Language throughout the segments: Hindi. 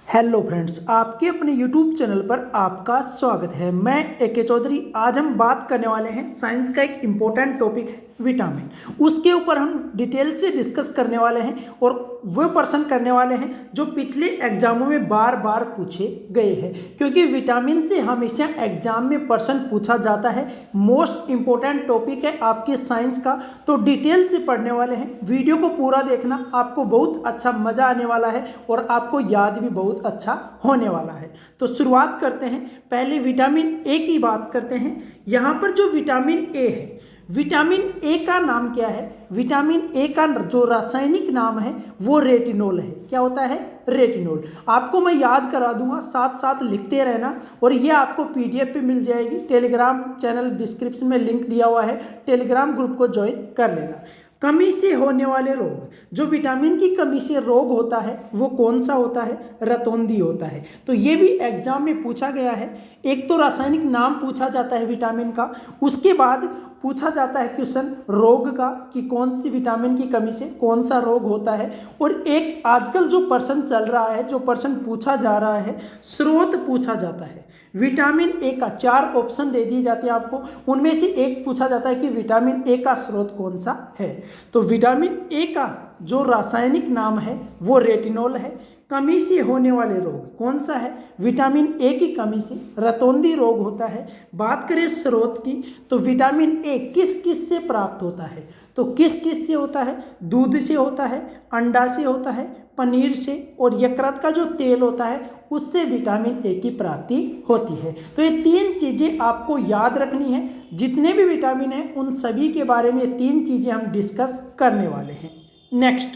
हेलो फ्रेंड्स, आपके अपने यूट्यूब चैनल पर आपका स्वागत है। मैं ए.के. चौधरी। आज हम बात करने वाले हैं साइंस का एक इम्पोर्टेंट टॉपिक है विटामिन। उसके ऊपर हम डिटेल से डिस्कस करने वाले हैं और वो पर्सन करने वाले हैं जो पिछले एग्जामों में बार बार पूछे गए हैं, क्योंकि विटामिन से हमेशा एग्जाम में पर्सन पूछा जाता है। मोस्ट इम्पोर्टेंट टॉपिक है आपके साइंस का, तो डिटेल से पढ़ने वाले हैं। वीडियो को पूरा देखना, आपको बहुत अच्छा मज़ा आने वाला है और आपको याद भी बहुत अच्छा होने वाला है। तो शुरुआत करते हैं। पहले विटामिन ए की बात करते हैं। यहाँ पर जो विटामिन ए है, विटामिन ए का नाम क्या है? विटामिन ए का जो रासायनिक नाम है वो रेटिनोल है। क्या होता है? रेटिनोल। आपको मैं याद करा दूंगा, साथ साथ लिखते रहना। और ये आपको पीडीएफ पे मिल जाएगी। टेलीग्राम चैनल डिस्क्रिप्शन में लिंक दिया हुआ है, टेलीग्राम ग्रुप को ज्वाइन कर लेना। कमी से होने वाले रोग, जो विटामिन की कमी से रोग होता है वो कौन सा होता है? रतौंधी होता है। तो ये भी एग्जाम में पूछा गया है। एक तो रासायनिक नाम पूछा जाता है विटामिन का, उसके बाद पूछा जाता है क्वेश्चन रोग का कि कौन सी विटामिन की कमी से कौन सा रोग होता है। और एक आजकल जो पर्सन चल रहा है, जो पर्सन पूछा जा रहा है, स्रोत पूछा जाता है। विटामिन ए का 4 ऑप्शन दे दिए जाते हैं आपको, उनमें से एक पूछा जाता है कि विटामिन ए का स्रोत कौन सा है। तो विटामिन ए का जो रासायनिक नाम है वो रेटिनोल है। कमी से होने वाले रोग कौन सा है? विटामिन ए की कमी से रतौंधी रोग होता है। बात करें स्रोत की, तो विटामिन ए किस किस से प्राप्त होता है? तो किस किस से होता है? दूध से होता है, अंडा से होता है, पनीर से, और यकृत का जो तेल होता है उससे विटामिन ए की प्राप्ति होती है। तो ये 3 चीज़ें आपको याद रखनी है। जितने भी विटामिन हैं उन सभी के बारे में 3 चीज़ें हम डिस्कस करने वाले हैं। नेक्स्ट,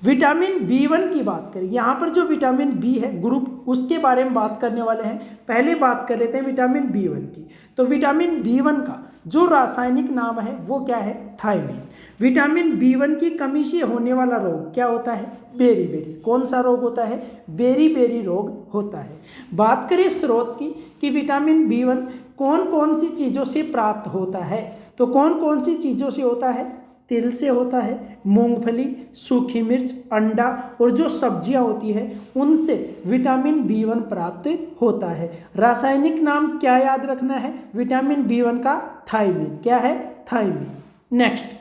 विटामिन बी1 की बात करें। यहाँ पर जो विटामिन बी है ग्रुप, उसके बारे में बात करने वाले हैं। पहले बात कर लेते हैं विटामिन बी1 की। तो विटामिन बी1 का जो रासायनिक नाम है वो क्या है? थायमीन। विटामिन बी1 की कमी से होने वाला रोग क्या होता है? बेरी। कौन सा रोग होता है? बेरी रोग होता है। बात करें स्रोत की कि विटामिन बी1 कौन कौन सी चीज़ों से प्राप्त होता है? तो कौन कौन सी चीज़ों से होता है? तिल से होता है, मूंगफली, सूखी मिर्च, अंडा और जो सब्जियां होती है उनसे विटामिन बी1 प्राप्त होता है। रासायनिक नाम क्या याद रखना है? विटामिन बी1 का थायमीन। क्या है? थायमीन। नेक्स्ट,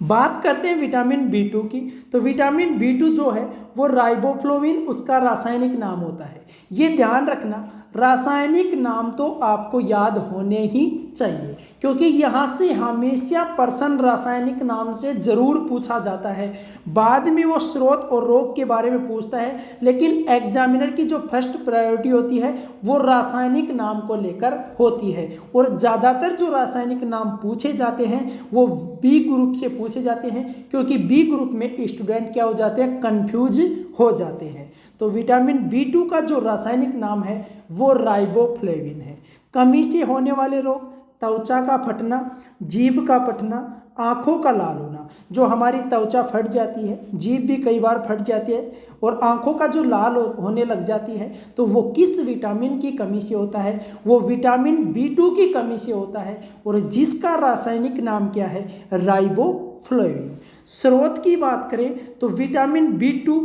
बात करते हैं विटामिन बी2 की। तो विटामिन बी2 जो है वो राइबोफ्लोविन उसका रासायनिक नाम होता है। ये ध्यान रखना, रासायनिक नाम तो आपको याद होने ही चाहिए, क्योंकि यहाँ से हमेशा पर्सन रासायनिक नाम से ज़रूर पूछा जाता है। बाद में वो स्रोत और रोग के बारे में पूछता है, लेकिन एग्जामिनर की जो फर्स्ट प्रायोरिटी होती है वो रासायनिक नाम को लेकर होती है। और ज़्यादातर जो रासायनिक नाम पूछे जाते हैं वो बी ग्रुप से पूछे जाते हैं, क्योंकि बी ग्रुप में स्टूडेंट क्या हो जाते हैं? कंफ्यूज हो जाते हैं। तो विटामिन बी2 का जो रासायनिक नाम है वो राइबोफ्लेविन है। कमी से होने वाले रोग, त्वचा का फटना, जीभ का फटना, आँखों का लाल होना। जो हमारी त्वचा फट जाती है, जीभ भी कई बार फट जाती है और आँखों का जो लाल होने लग जाती है, तो वो किस विटामिन की कमी से होता है? वो विटामिन बी2 की कमी से होता है, और जिसका रासायनिक नाम क्या है? राइबोफ्लेविन। स्रोत की बात करें तो विटामिन बी2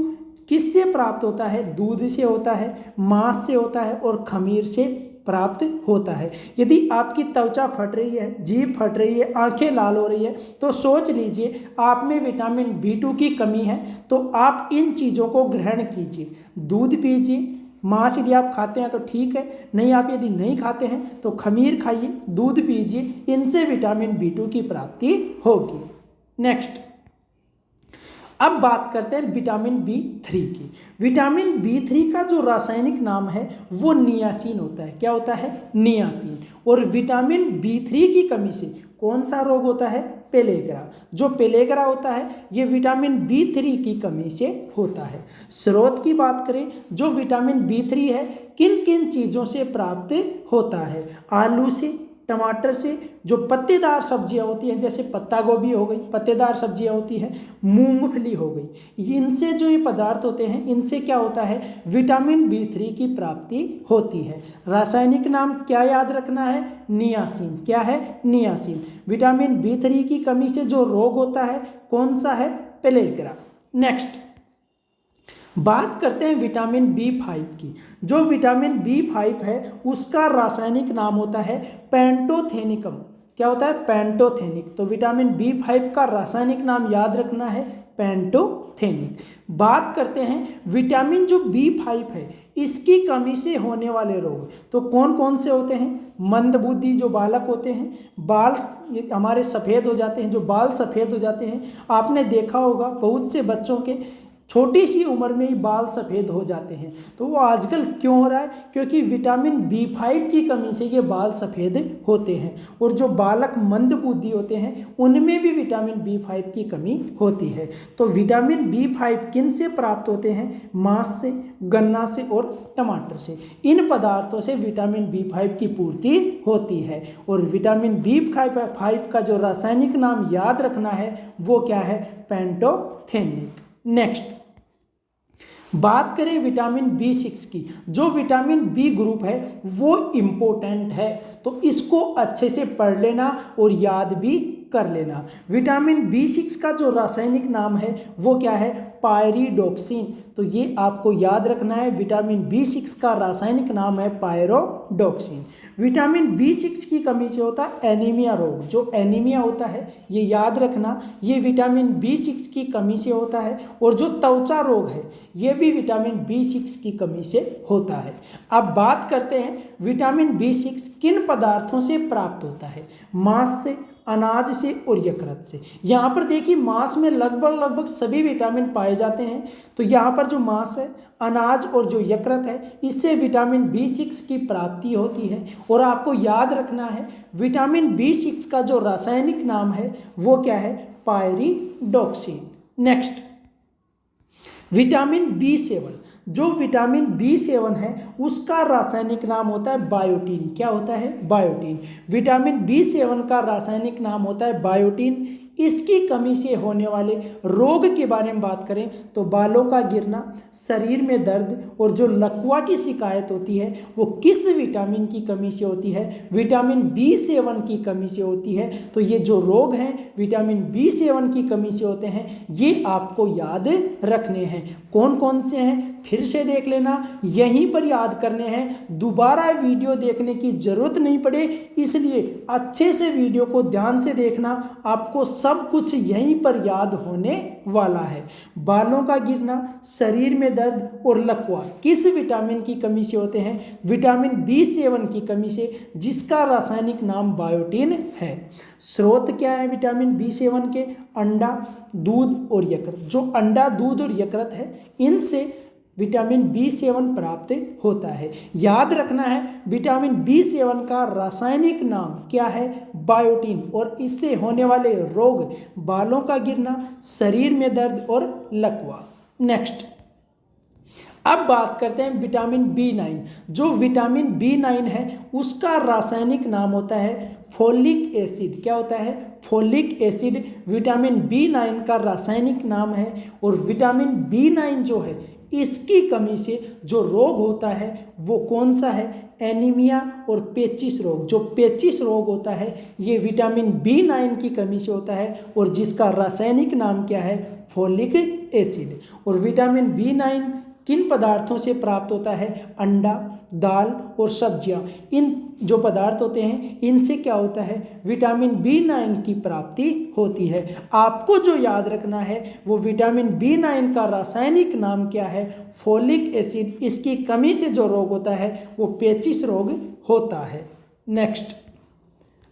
किससे प्राप्त होता है? दूध से होता है, मांस से होता है और खमीर से प्राप्त होता है। यदि आपकी त्वचा फट रही है, जीभ फट रही है, आंखें लाल हो रही है, तो सोच लीजिए आप में विटामिन बी2 की कमी है। तो आप इन चीज़ों को ग्रहण कीजिए। दूध पीजिए, मांस यदि आप खाते हैं तो ठीक है, नहीं आप यदि नहीं खाते हैं तो खमीर खाइए, दूध पीजिए, इनसे विटामिन बी2 की प्राप्ति होगी। नेक्स्ट, अब बात करते हैं विटामिन बी3 की। विटामिन बी3 का जो रासायनिक नाम है वो नियासिन होता है। क्या होता है? नियासिन। और विटामिन बी3 की कमी से कौन सा रोग होता है? पेलेग्रा। जो पेलेग्रा होता है ये विटामिन बी3 की कमी से होता है। स्रोत की बात करें, जो विटामिन बी3 है किन किन चीज़ों से प्राप्त होता है? आलू से, टमाटर से, जो पत्तेदार सब्जियां होती हैं जैसे पत्ता गोभी हो गई, पत्तेदार सब्जियां होती हैं, मूंगफली हो गई, इनसे जो ये पदार्थ होते हैं इनसे क्या होता है? विटामिन बी3 की प्राप्ति होती है। रासायनिक नाम क्या याद रखना है? नियासिन। क्या है? नियासिन। विटामिन बी3 की कमी से जो रोग होता है कौन सा है? पेलेग्रा। नेक्स्ट, बात करते हैं विटामिन B5 की। जो विटामिन B5 है उसका रासायनिक नाम होता है पेंटोथेनिकम। क्या होता है? पेंटोथेनिक। तो विटामिन B5 का रासायनिक नाम याद रखना है पेंटोथेनिक। बात करते हैं विटामिन जो B5 है इसकी कमी से होने वाले रोग तो कौन कौन से होते हैं? मंदबुद्धि जो बालक होते हैं, बाल हमारे सफ़ेद हो जाते हैं, जो बाल सफ़ेद हो जाते हैं। आपने देखा होगा बहुत से बच्चों के छोटी सी उम्र में ही बाल सफ़ेद हो जाते हैं। तो वो आजकल क्यों हो रहा है? क्योंकि विटामिन B5 की कमी से ये बाल सफ़ेद होते हैं। और जो बालक मंदबुद्धि होते हैं उनमें भी विटामिन B5 की कमी होती है। तो विटामिन B5 किन से प्राप्त होते हैं? मांस से, गन्ना से और टमाटर से। इन पदार्थों से विटामिन B5 की पूर्ति होती है। और विटामिन B5 का जो रासायनिक नाम याद रखना है वो क्या है? पेंटोथेनिक। नेक्स्ट बात करें विटामिन B6 की। जो विटामिन B ग्रुप है वो इम्पोर्टेंट है, तो इसको अच्छे से पढ़ लेना और याद भी कर लेना। विटामिन B6 का जो रासायनिक नाम है वो क्या है? पायरिडोक्सिन। तो ये आपको याद रखना है, विटामिन B6 का रासायनिक नाम है पायरिडोक्सिन। विटामिन B6 की कमी से होता है एनीमिया रोग। जो एनीमिया होता है ये याद रखना, ये विटामिन B6 की कमी से होता है। और जो त्वचा रोग है ये भी विटामिन B6 की कमी से होता है। अब बात करते हैं विटामिन B6 किन पदार्थों से प्राप्त होता है? मांस से, अनाज से और यकृत से। यहाँ पर देखिए मांस में लगभग सभी विटामिन पाए जाते हैं। तो यहाँ पर जो मांस है, अनाज और जो यकृत है इससे विटामिन B6 की प्राप्ति होती है। और आपको याद रखना है विटामिन B6 का जो रासायनिक नाम है वो क्या है? पायरिडोक्सिन। Next vitamin B7। जो विटामिन B7 है उसका रासायनिक नाम होता है बायोटीन। क्या होता है? बायोटीन। विटामिन B7 का रासायनिक नाम होता है बायोटीन। इसकी कमी से होने वाले रोग के बारे में बात करें तो बालों का गिरना, शरीर में दर्द और जो लकवा की शिकायत होती है वो किस विटामिन की कमी से होती है? विटामिन B7 की कमी से होती है। तो ये जो रोग हैं विटामिन B7 की कमी से होते हैं, ये आपको याद रखने हैं। कौन कौन से हैं फिर से देख लेना, यहीं पर याद करने हैं, दोबारा वीडियो देखने की जरूरत नहीं पड़े, इसलिए अच्छे से वीडियो को ध्यान से देखना, आपको सब कुछ यहीं पर याद होने वाला है। बालों का गिरना, शरीर में दर्द और लकवा किस विटामिन की कमी से होते हैं? विटामिन B7 की कमी से, जिसका रासायनिक नाम बायोटीन है। स्रोत क्या है विटामिन B7 के? अंडा, दूध और यकृत। जो अंडा, दूध और यकृत है इनसे विटामिन B7 प्राप्त होता है। याद रखना है विटामिन B7 का रासायनिक नाम क्या है? बायोटीन। और इससे होने वाले रोग बालों का गिरना, शरीर में दर्द और लकवा। नेक्स्ट अब बात करते हैं विटामिन B9। जो विटामिन B9 है उसका रासायनिक नाम होता है फोलिक एसिड। क्या होता है? फोलिक एसिड विटामिन B9 का रासायनिक नाम है। और विटामिन B9 जो है इसकी कमी से जो रोग होता है वो कौन सा है? एनीमिया और पेचिस रोग। जो पेचिस रोग होता है ये विटामिन B9 की कमी से होता है और जिसका रासायनिक नाम क्या है? Folic acid. और विटामिन B9 किन पदार्थों से प्राप्त होता है? अंडा, दाल और सब्जियां। इन जो पदार्थ होते हैं इनसे क्या होता है? विटामिन B9 की प्राप्ति होती है। आपको जो याद रखना है वो विटामिन B9 का रासायनिक नाम क्या है? Folic acid. इसकी कमी से जो रोग होता है वो पेचिस रोग होता है। नेक्स्ट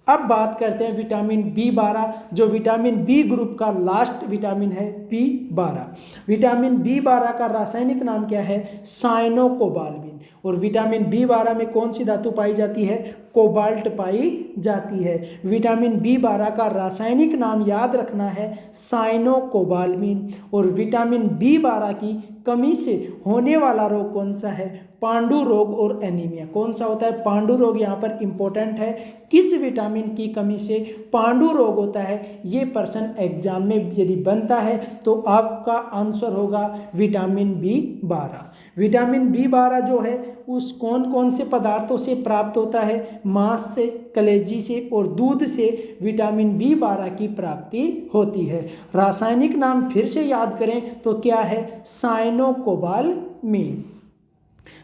अब बात करते हैं विटामिन B12। जो विटामिन B ग्रुप का लास्ट विटामिन है B12। विटामिन B12 का रासायनिक नाम क्या है? साइनोकोबाल्मिन। और विटामिन B12 में कौन सी धातु पाई जाती है? कोबाल्ट पाई जाती है। विटामिन B12 का रासायनिक नाम याद रखना है साइनोकोबाल्मिन। और विटामिन B12 की कमी से होने वाला रोग कौन सा है? पांडु रोग और एनीमिया। कौन सा होता है? पांडु रोग यहाँ पर इंपॉर्टेंट है। किस विटामिन की कमी से पांडु रोग होता है? ये प्रश्न एग्जाम में यदि बनता है तो आपका आंसर होगा विटामिन B12। विटामिन B12 जो है उस कौन कौन से पदार्थों से प्राप्त होता है? मांस से, कलेजी से और दूध से विटामिन B12 की प्राप्ति होती है। रासायनिक नाम फिर से याद करें तो क्या है, साइनोकोबालामीन।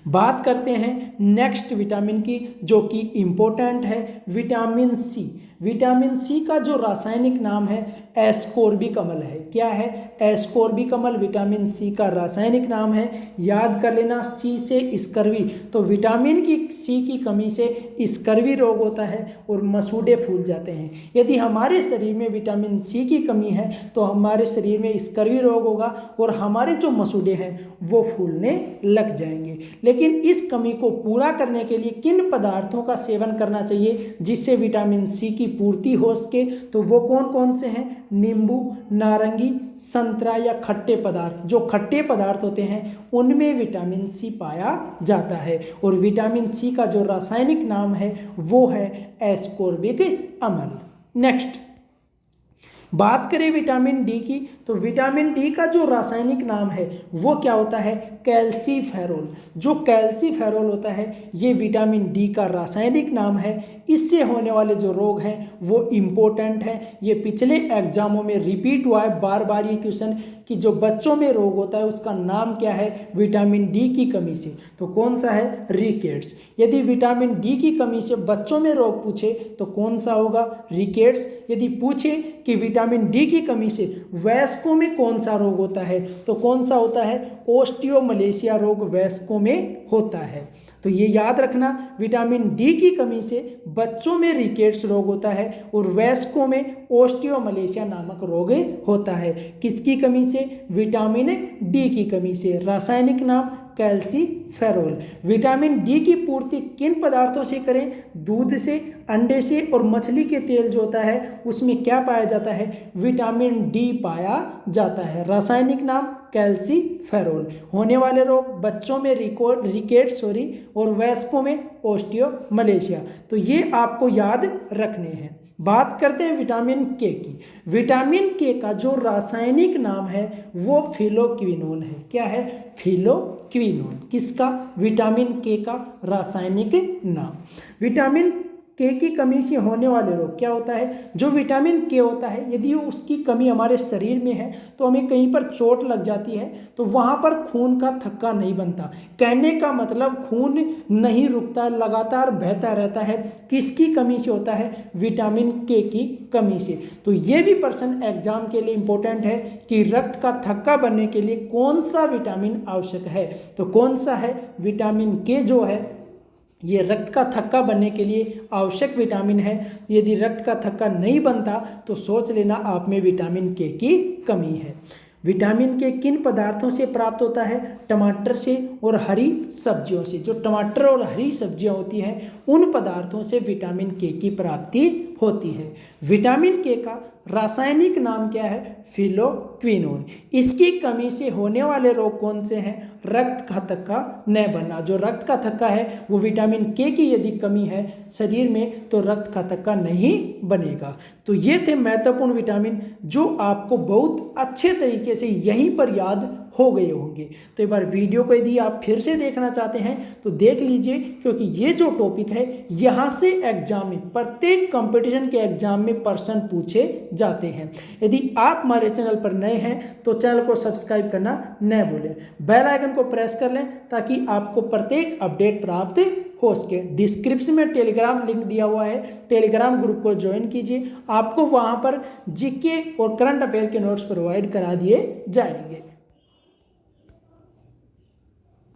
बात करते हैं नेक्स्ट विटामिन की, जो कि इम्पोर्टेंट है, विटामिन सी। विटामिन सी का जो रासायनिक नाम है एस्कोर्बिक अम्ल है। क्या है, एस्कोर्बिक अम्ल विटामिन सी का रासायनिक नाम है। याद कर लेना, सी से स्कर्वी, तो विटामिन की सी की कमी से स्कर्वी रोग होता है और मसूड़े फूल जाते हैं। यदि हमारे शरीर में विटामिन सी की कमी है तो हमारे शरीर में स्कर्वी रोग होगा और हमारे जो मसूड़े हैं वो फूलने लग जाएंगे। लेकिन इस कमी को पूरा करने के लिए किन पदार्थों का सेवन करना चाहिए जिससे विटामिन सी की पूर्ति हो सके, तो वो कौन कौन से हैं, नींबू, नारंगी, संतरा या खट्टे पदार्थ। जो खट्टे पदार्थ होते हैं उनमें विटामिन सी पाया जाता है और विटामिन सी का जो रासायनिक नाम है वो है एस्कोर्बिक अम्ल। नेक्स्ट बात करें विटामिन डी की, तो विटामिन डी का जो रासायनिक नाम है वो क्या होता है, कैल्सीफेरोल। जो कैल्सीफेरोल होता है ये विटामिन डी का रासायनिक नाम है। इससे होने वाले जो रोग हैं वो इम्पोर्टेंट है। ये पिछले एग्जामों में रिपीट हुआ है बार बार ये क्वेश्चन कि जो बच्चों में रोग होता है उसका नाम क्या है, विटामिन डी की कमी से, तो कौन सा है, रिकेट्स। यदि विटामिन डी की कमी से बच्चों में रोग पूछे तो कौन सा होगा, रिकेट्स। यदि पूछे कि विटामिन डी की कमी से वयस्कों में कौन सा रोग होता है तो कौन सा होता है, ओस्टियोमलेशिया रोग वयस्कों में होता है। तो ये याद रखना, विटामिन डी की कमी से बच्चों में रिकेट्स रोग होता है और वयस्कों में ओस्टियोमलेशिया नामक रोग होता है। किसकी कमी से, विटामिन डी की कमी से। रासायनिक नाम कैल्सीफेरोल। विटामिन डी की पूर्ति किन पदार्थों से करें, दूध से, अंडे से और मछली के तेल जो होता है उसमें क्या पाया जाता है, विटामिन डी पाया जाता है। रासायनिक नाम कैल्सीफेरोल। होने वाले रोग बच्चों में रिकेट्स और वयस्कों में ओस्टियोमलेशिया। तो ये आपको याद रखने हैं। बात करते हैं विटामिन के की। विटामिन के का जो रासायनिक नाम है वो फिलोक्विनोन है। क्या है, फिलोक्विनोन। किसका, विटामिन के का रासायनिक नाम। विटामिन के की कमी से होने वाले रोग क्या होता है, जो विटामिन के होता है यदि उसकी कमी हमारे शरीर में है तो हमें कहीं पर चोट लग जाती है तो वहाँ पर खून का थक्का नहीं बनता। कहने का मतलब खून नहीं रुकता, लगातार बहता रहता है। किसकी कमी से होता है, विटामिन के की कमी से। तो ये भी प्रश्न एग्जाम के लिए इंपॉर्टेंट है कि रक्त का थक्का बनने के लिए कौन सा विटामिन आवश्यक है, तो कौन सा है, विटामिन के जो है ये रक्त का थक्का बनने के लिए आवश्यक विटामिन है। यदि रक्त का थक्का नहीं बनता तो सोच लेना आप में विटामिन के की कमी है। विटामिन के किन पदार्थों से प्राप्त होता है, टमाटर से और हरी सब्जियों से। जो टमाटर और हरी सब्जियां होती हैं उन पदार्थों से विटामिन के की प्राप्ति होती है। विटामिन के का रासायनिक नाम क्या है, फिलोक्विनोन। इसकी कमी से होने वाले रोग कौन से हैं, रक्त का थक्का न बनना। जो रक्त का थक्का है वो विटामिन के की यदि कमी है शरीर में तो रक्त का थक्का नहीं बनेगा। तो ये थे महत्वपूर्ण विटामिन जो आपको बहुत अच्छे तरीके से यहीं पर याद हो गए होंगे। तो एक बार वीडियो को यदि आप फिर से देखना चाहते हैं तो देख लीजिए, क्योंकि ये जो टॉपिक है यहाँ से एग्जाम में, प्रत्येक कंपटीशन के एग्जाम में प्रश्न पूछे जाते हैं। यदि आप हमारे चैनल पर नए हैं तो चैनल को सब्सक्राइब करना न भूलें, बेल आइकन को प्रेस कर लें ताकि आपको प्रत्येक अपडेट प्राप्त हो सके। डिस्क्रिप्शन में टेलीग्राम लिंक दिया हुआ है, टेलीग्राम ग्रुप को ज्वाइन कीजिए। आपको वहाँ पर जीके और करंट अफेयर के नोट्स प्रोवाइड करा दिए जाएंगे।